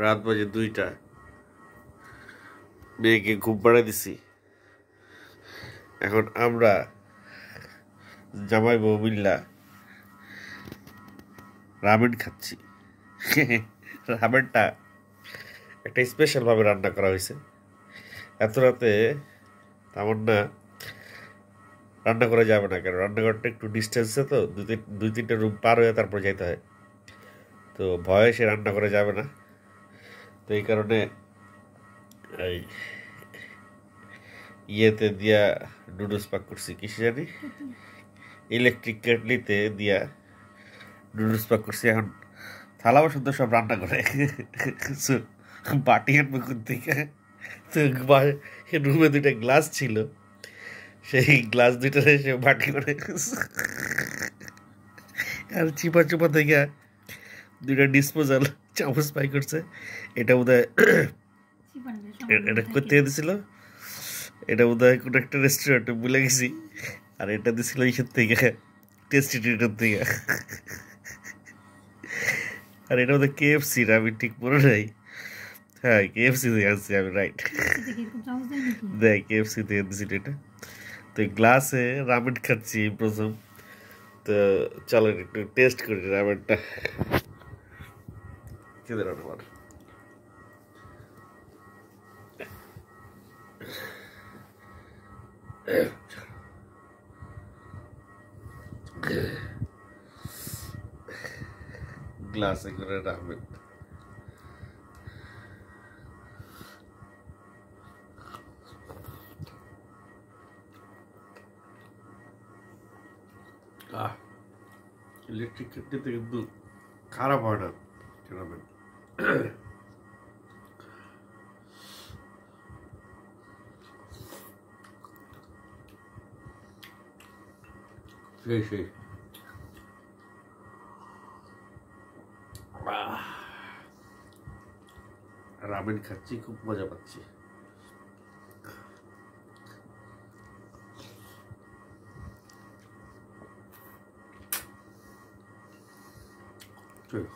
রাত বাজে 2টা। মেয়েকে ঘুম পাড়ায় দিছি। এখন আমরা জামাই বউ মিল্লা রামেন খাচ্ছি। রামেনটা একটা স্পেশাল ভাবে রান্না করা হয়েছে। এত রাতে তামান্না রান্না করা যাবে না, কারণ রান্নাঘরটা একটু ডিস্টেন্সে, তো 2-3টা রুম পার হয়ে তারপর যাইতে হয়। তো ভয়ে সে রান্না করা যাবে না। তো এই কারণে এই ইয়েতে দিয়া নুডলস পাক করছি, কিসে জানি, ইলেকট্রিক কেটলিতে দিয়া নুডলস পাক করছি। এখন থালা বাসন তো সব রান্না করে, বাটি আনবো কোন থেকে? তো রুমে 2টা গ্লাস ছিল, সেই গ্লাস 2টা সে বাটি করে, আর চিপা চুপা থেকে 2টা ডিসপোজাল চামচ পাই করছে। এটা বোধ হয় এটা করতে দিছিল, এটা বোধ হয় কোনো একটা রেস্টুরেন্টে ভুলে গেছি। আর এটা দিছিল ইসের থেকে, টেস্টি ট্রিটের থেকে। আর এটা বোধ হয় KFC, আমি ঠিক মনে নাই। হ্যাঁ, KFC থেকে আনছি আমি, রাইট। দেখ, KFC থেকে দিছিল এটা। তো গ্লাসে রামেন খাচ্ছি প্রথম। তো চলো একটু টেস্ট করি রামেনটা। খেতে রান্না আমার গ্লাসে করে রামেন। ইলেকট্রিক কেটলিতে কিন্তু খারাপ হয় না রামেন। সেই সেই রামেন খাচ্ছি, খুব মজা পাচ্ছি। ঠিক